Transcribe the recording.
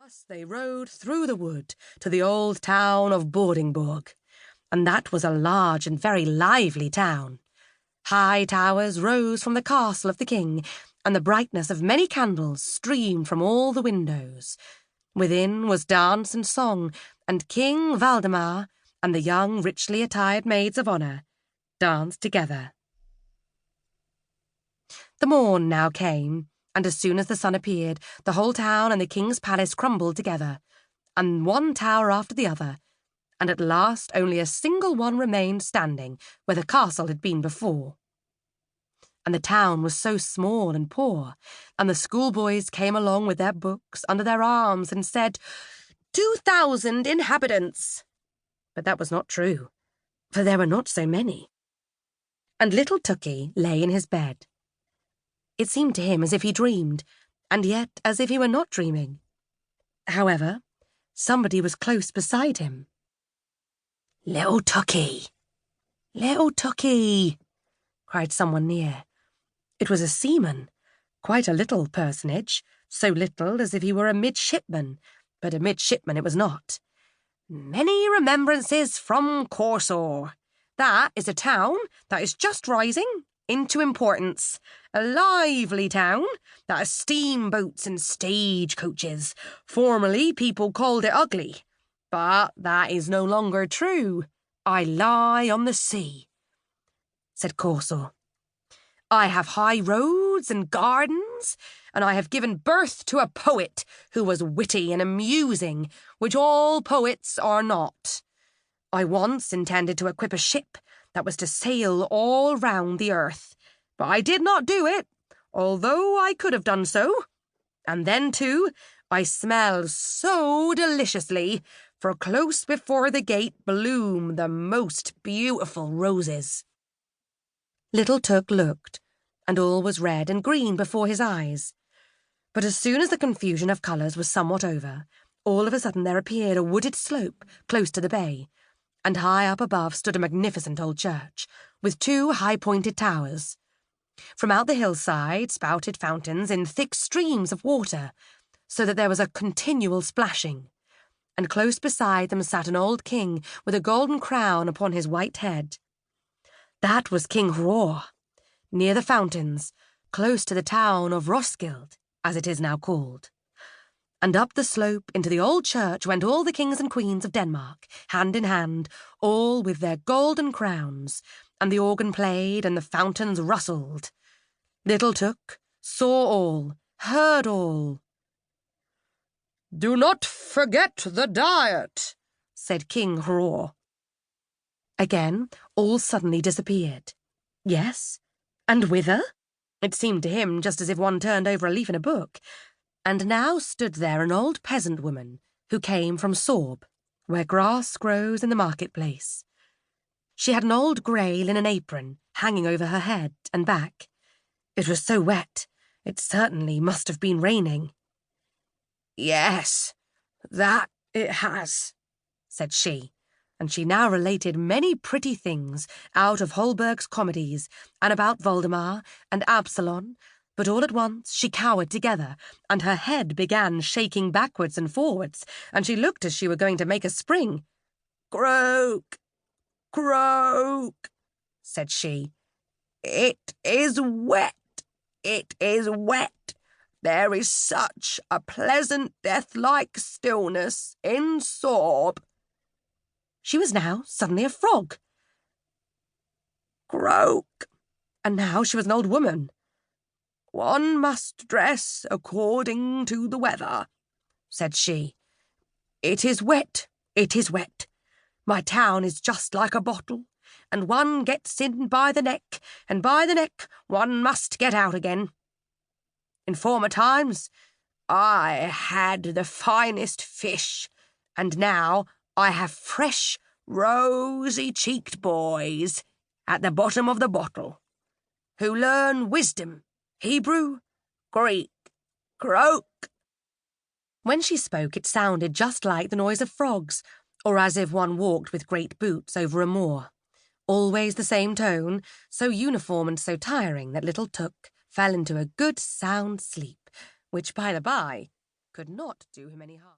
Thus they rode through the wood to the old town of Boardingborg, and that was a large and very lively town. High towers rose from the castle of the king, and the brightness of many candles streamed from all the windows. Within was dance and song, and King Valdemar and the young richly attired maids of honour danced together. The morn now came, and as soon as the sun appeared, the whole town and the king's palace crumbled together, and one tower after the other, and at last only a single one remained standing where the castle had been before. And the town was so small and poor, and the schoolboys came along with their books under their arms and said, 2,000 inhabitants. But that was not true, for there were not so many. And little Tukey lay in his bed. It seemed to him as if he dreamed, and yet as if he were not dreaming. However, somebody was close beside him. "Little Tukey! Little Tukey!" cried someone near. It was a seaman, quite a little personage, so little as if he were a midshipman, but a midshipman it was not. "Many remembrances from Corsor. That is a town that is just rising into importance. A lively town that has steamboats and stage-coaches. Formerly people called it ugly, but that is no longer true. I lie on the sea," said Corsor. "I have high roads and gardens, and I have given birth to a poet who was witty and amusing, which all poets are not. I once intended to equip a ship that was to sail all round the earth, but I did not do it, although I could have done so. And then, too, I smell so deliciously, for close before the gate bloom the most beautiful roses." Little Tuk looked, and all was red and green before his eyes. But as soon as the confusion of colours was somewhat over, all of a sudden there appeared a wooded slope close to the bay, and high up above stood a magnificent old church, with 2 high-pointed towers. From out the hillside spouted fountains in thick streams of water, so that there was a continual splashing, and close beside them sat an old king with a golden crown upon his white head. That was King Hroar, near the fountains, close to the town of Roskilde, as it is now called. And up the slope into the old church went all the kings and queens of Denmark, hand in hand, all with their golden crowns, and the organ played and the fountains rustled. Little Tuk saw all, heard all. "Do not forget the diet," said King Hroar. Again, all suddenly disappeared. Yes, and whither? It seemed to him just as if one turned over a leaf in a book. And now stood there an old peasant woman who came from Sorb, where grass grows in the marketplace. She had an old grey linen apron hanging over her head and back. It was so wet, it certainly must have been raining. "Yes, that it has," said she, and she now related many pretty things out of Holberg's comedies, and about Voldemar and Absalon, but all at once she cowered together, and her head began shaking backwards and forwards, and she looked as she were going to make a spring. "Croak, croak," said she. "It is wet, it is wet. There is such a pleasant death-like stillness in Sorb." She was now suddenly a frog. "Croak," and now she was an old woman. "One must dress according to the weather," said she. "It is wet, it is wet. My town is just like a bottle, and one gets in by the neck, and by the neck one must get out again. In former times I had the finest fish, and now I have fresh, rosy-cheeked boys at the bottom of the bottle, who learn wisdom, Hebrew, Greek, croak." When she spoke, it sounded just like the noise of frogs, or as if one walked with great boots over a moor. Always the same tone, so uniform and so tiring that little Tuk fell into a good sound sleep, which, by the by, could not do him any harm.